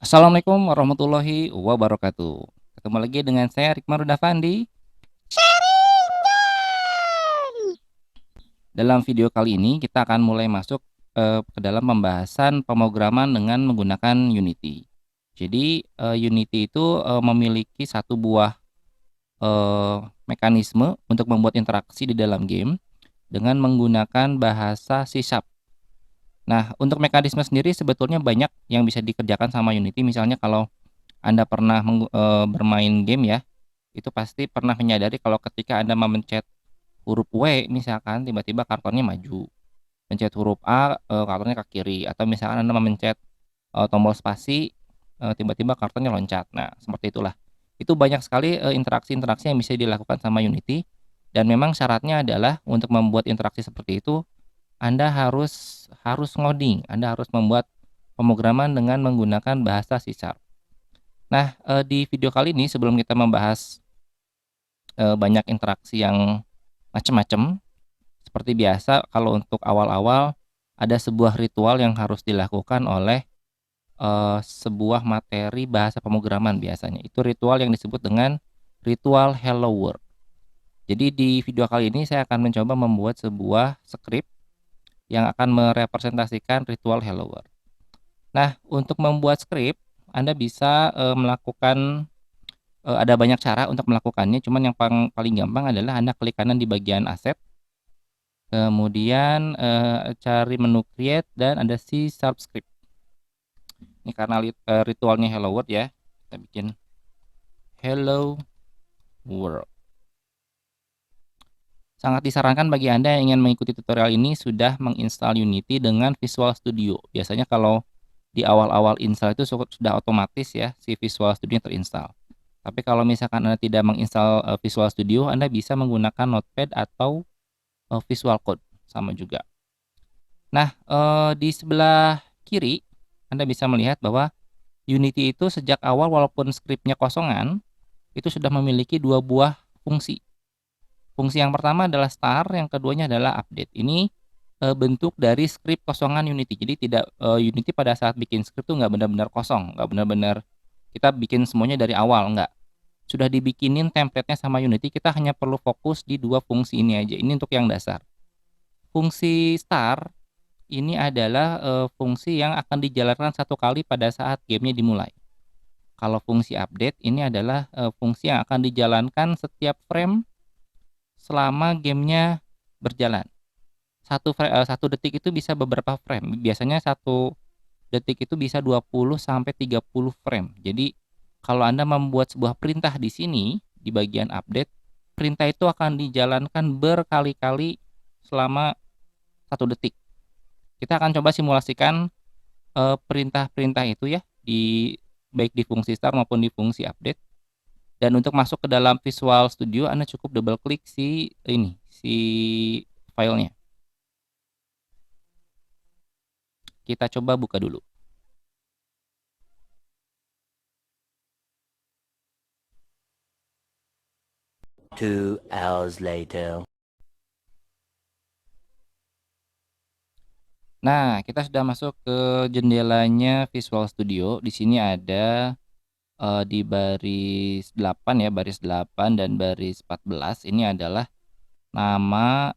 Assalamualaikum warahmatullahi wabarakatuh. Ketemu lagi dengan saya Rikmar Dafandi. Dalam video kali ini kita akan mulai masuk ke dalam pembahasan pemrograman dengan menggunakan Unity. Jadi Unity itu memiliki satu buah mekanisme untuk membuat interaksi di dalam game dengan menggunakan bahasa C#. Nah, untuk mekanisme sendiri sebetulnya banyak yang bisa dikerjakan sama Unity. Misalnya kalau Anda pernah bermain game ya, itu pasti pernah menyadari kalau ketika Anda memencet huruf W misalkan tiba-tiba kartonnya maju, pencet huruf A, kartonnya ke kiri, atau misalkan Anda memencet, tombol spasi, tiba-tiba kartonnya loncat. Nah, seperti itulah. Itu banyak sekali, interaksi-interaksi yang bisa dilakukan sama Unity, dan memang syaratnya adalah untuk membuat interaksi seperti itu, Anda harus ngoding, Anda harus membuat pemrograman dengan menggunakan bahasa C#. Nah, di video kali ini sebelum kita membahas banyak interaksi yang macam-macam. Seperti biasa, kalau untuk awal-awal ada sebuah ritual yang harus dilakukan oleh sebuah materi bahasa pemrograman biasanya. Itu ritual yang disebut dengan ritual Hello World. Jadi di video kali ini saya akan mencoba membuat sebuah skrip yang akan merepresentasikan ritual Hello World. Nah, untuk membuat skrip, Anda bisa melakukan ada banyak cara untuk melakukannya, cuman yang paling gampang adalah Anda klik kanan di bagian aset, kemudian, cari menu create dan ada C# script. Ini karena ritualnya hello world ya, kita bikin hello world. Sangat disarankan bagi Anda yang ingin mengikuti tutorial ini sudah menginstal Unity dengan Visual Studio. Biasanya kalau di awal-awal install itu sudah otomatis ya si Visual Studio terinstall. Tapi kalau misalkan Anda tidak menginstal Visual Studio, Anda bisa menggunakan Notepad atau Visual Code, sama juga. Nah, di sebelah kiri Anda bisa melihat bahwa Unity itu sejak awal walaupun skripnya kosongan, itu sudah memiliki 2 buah fungsi. Fungsi yang pertama adalah start, yang keduanya adalah update. Ini, bentuk dari skrip kosongan Unity. Jadi tidak Unity pada saat bikin skrip tuh nggak benar-benar kosong, nggak benar-benar kita bikin semuanya dari awal, nggak. Sudah dibikinin template-nya sama Unity, kita hanya perlu fokus di 2 fungsi ini aja. Ini untuk yang dasar. Fungsi start ini adalah, fungsi yang akan dijalankan satu kali pada saat gamenya dimulai. Kalau fungsi update ini adalah, fungsi yang akan dijalankan setiap frame selama gamenya berjalan. 1 detik itu bisa beberapa frame, biasanya 1 detik itu bisa 20 sampai 30 frame. Jadi, kalau Anda membuat sebuah perintah di sini, di bagian update, perintah itu akan dijalankan berkali-kali selama 1 detik. Kita akan coba simulasikan, perintah-perintah itu ya, baik di fungsi start maupun di fungsi update. Dan untuk masuk ke dalam Visual Studio, Anda cukup double klik si filenya. Kita coba buka dulu. Two hours later. Nah, kita sudah masuk ke jendelanya Visual Studio. Di sini ada di baris 8 ya, baris 8 dan baris 14 ini adalah nama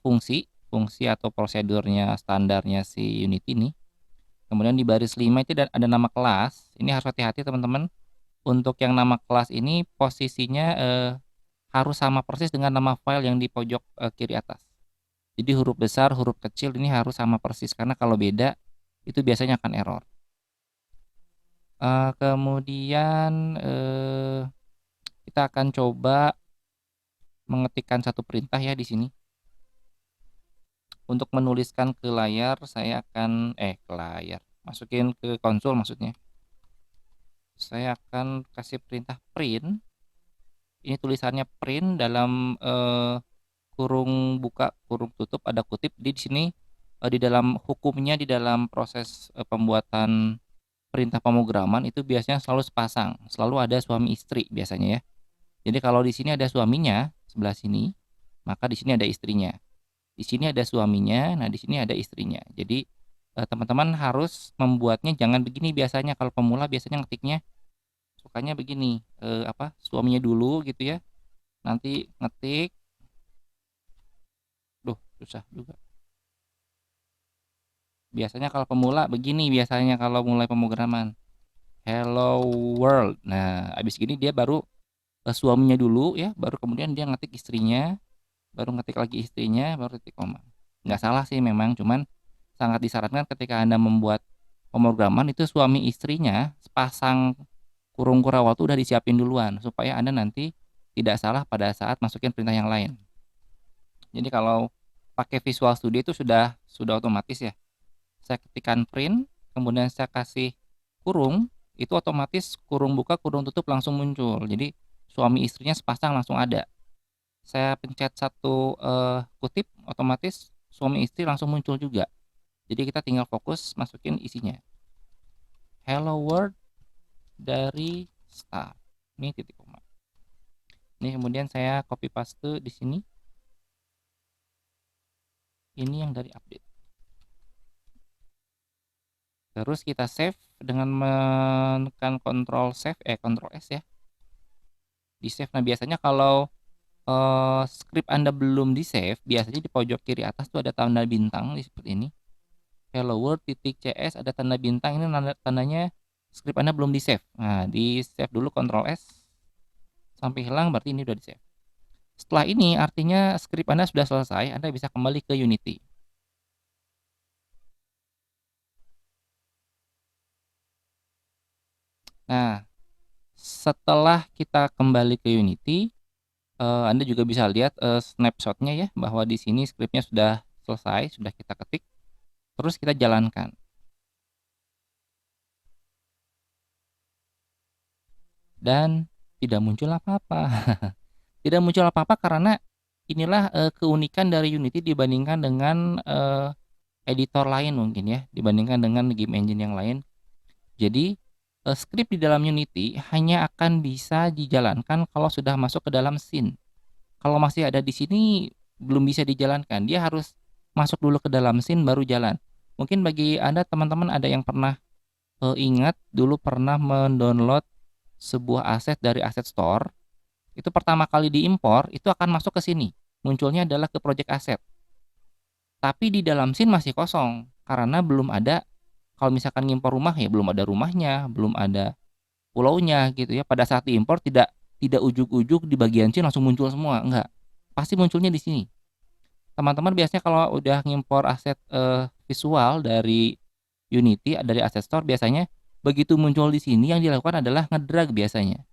fungsi atau prosedurnya standarnya si Unity ini. Kemudian di baris 5 itu ada nama kelas. Ini harus hati-hati teman-teman. Untuk yang nama kelas ini posisinya harus sama persis dengan nama file yang di pojok kiri atas. Jadi huruf besar, huruf kecil ini harus sama persis karena kalau beda itu biasanya akan error. Kemudian kita akan coba mengetikkan satu perintah ya di sini. Untuk menuliskan ke layar saya akan ke layar, masukin ke konsol maksudnya. Saya akan kasih perintah print. Ini tulisannya print dalam kurung buka, kurung tutup, ada kutip. Di sini di dalam hukumnya, di dalam proses pembuatan perintah pemrograman itu biasanya selalu sepasang, selalu ada suami istri biasanya ya. Jadi kalau di sini ada suaminya sebelah sini, maka di sini ada istrinya. Di sini ada suaminya, nah di sini ada istrinya. Jadi teman-teman harus membuatnya jangan begini biasanya, kalau pemula biasanya ngetiknya sukanya begini, suaminya dulu gitu ya, nanti ngetik, duh susah juga. Biasanya kalau pemula begini biasanya kalau mulai pemrograman, hello world. Nah, habis gini dia baru suaminya dulu ya, baru kemudian dia ngetik istrinya, baru ngetik lagi istrinya, baru titik koma. Nggak salah sih memang, cuman sangat disarankan ketika Anda membuat pemrograman itu suami istrinya sepasang kurung kurawal itu udah disiapin duluan supaya Anda nanti tidak salah pada saat masukin perintah yang lain. Jadi kalau pakai Visual Studio itu sudah otomatis ya. Saya ketikkan print, kemudian saya kasih kurung, itu otomatis kurung buka, kurung tutup langsung muncul. Jadi suami istrinya sepasang langsung ada. Saya pencet satu kutip, otomatis suami istri langsung muncul juga. Jadi kita tinggal fokus masukin isinya. Hello world dari start. Ini titik koma. Ini kemudian saya copy paste di sini. Ini yang dari update. Terus kita save dengan menekan Ctrl S ya. Di save. Nah, biasanya kalau script Anda belum di save, biasanya di pojok kiri atas tuh ada tanda bintang seperti ini. Hello world .cs ada tanda bintang, ini tandanya script Anda belum di save. Nah, di save dulu Ctrl S sampai hilang, berarti ini udah di save. Setelah ini artinya script Anda sudah selesai, Anda bisa kembali ke Unity. Nah, setelah kita kembali ke Unity, Anda juga bisa lihat snapshotnya ya, bahwa di sini scriptnya sudah selesai, sudah kita ketik, terus kita jalankan. Dan tidak muncul apa-apa. Tidak muncul apa-apa karena inilah keunikan dari Unity dibandingkan dengan editor lain mungkin ya, dibandingkan dengan game engine yang lain. Jadi script di dalam Unity hanya akan bisa dijalankan kalau sudah masuk ke dalam scene. Kalau masih ada di sini belum bisa dijalankan, dia harus masuk dulu ke dalam scene baru jalan. Mungkin bagi Anda teman-teman ada yang pernah ingat dulu pernah mendownload sebuah aset dari Asset Store, itu pertama kali diimpor itu akan masuk ke sini. Munculnya adalah ke project asset. Tapi di dalam scene masih kosong karena belum ada, kalau misalkan ngimpor rumah ya belum ada rumahnya, belum ada pulaunya gitu ya. Pada saat diimpor tidak ujug-ujug di bagian scene langsung muncul semua, enggak. Pasti munculnya di sini. Teman-teman biasanya kalau udah ngimpor aset visual dari Unity, dari Asset Store, biasanya begitu muncul di sini yang dilakukan adalah ngedrag biasanya.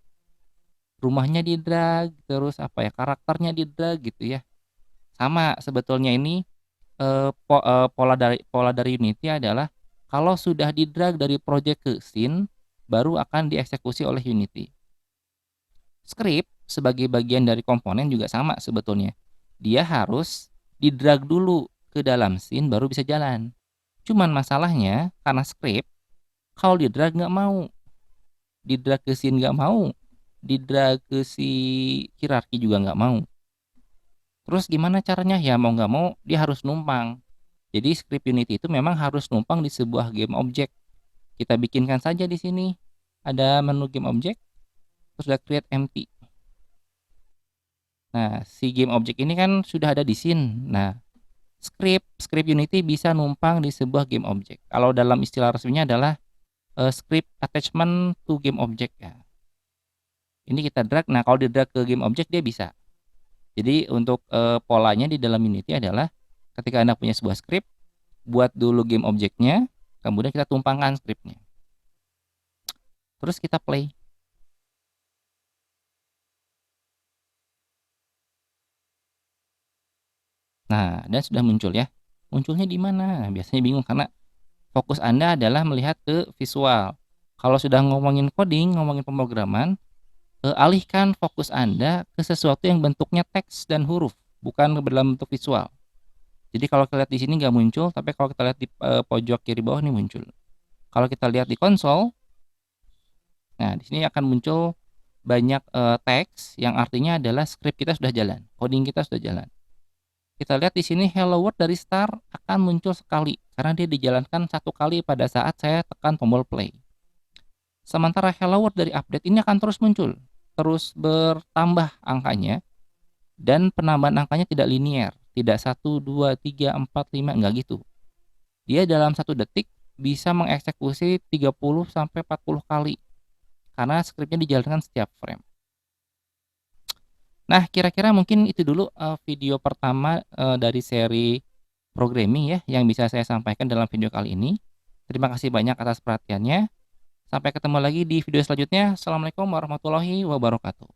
Rumahnya di drag, terus karakternya di drag gitu ya. Sama sebetulnya ini pola dari Unity adalah kalau sudah di drag dari project ke scene baru akan dieksekusi oleh Unity. Script sebagai bagian dari komponen juga sama sebetulnya. Dia harus di drag dulu ke dalam scene baru bisa jalan. Cuman masalahnya karena script kalau di drag nggak mau, di drag ke scene nggak mau, di drag ke si hierarki juga nggak mau. Terus gimana caranya? Ya mau nggak mau dia harus numpang. Jadi script Unity itu memang harus numpang di sebuah game object. Kita bikinkan saja di sini. Ada menu game object, terus ada create empty. Nah, si game object ini kan sudah ada di scene. Nah, script Unity bisa numpang di sebuah game object. Kalau dalam istilah resminya adalah script attachment to game object ya. Ini kita drag. Nah, kalau di drag ke game object dia bisa. Jadi untuk polanya di dalam Unity adalah ketika Anda punya sebuah script, buat dulu game objeknya, kemudian kita tumpangkan scriptnya. Terus kita play. Nah, dan sudah muncul ya. Munculnya di mana? Biasanya bingung karena fokus Anda adalah melihat ke visual. Kalau sudah ngomongin coding, ngomongin pemrograman, alihkan fokus Anda ke sesuatu yang bentuknya teks dan huruf, bukan dalam bentuk visual. Jadi kalau kita lihat di sini nggak muncul, tapi kalau kita lihat di pojok kiri bawah ini muncul. Kalau kita lihat di konsol, nah di sini akan muncul banyak teks yang artinya adalah script kita sudah jalan, coding kita sudah jalan. Kita lihat di sini hello world dari start akan muncul sekali karena dia dijalankan satu kali pada saat saya tekan tombol play. Sementara hello world dari update ini akan terus muncul, terus bertambah angkanya, dan penambahan angkanya tidak linier, tidak 1, 2, 3, 4, 5, enggak gitu. Dia dalam 1 detik bisa mengeksekusi 30 sampai 40 kali karena skripnya dijalankan setiap frame. Nah, kira-kira mungkin itu dulu video pertama dari seri programming ya yang bisa saya sampaikan dalam video kali ini. Terima kasih banyak atas perhatiannya. Sampai ketemu lagi di video selanjutnya. Assalamualaikum warahmatullahi wabarakatuh.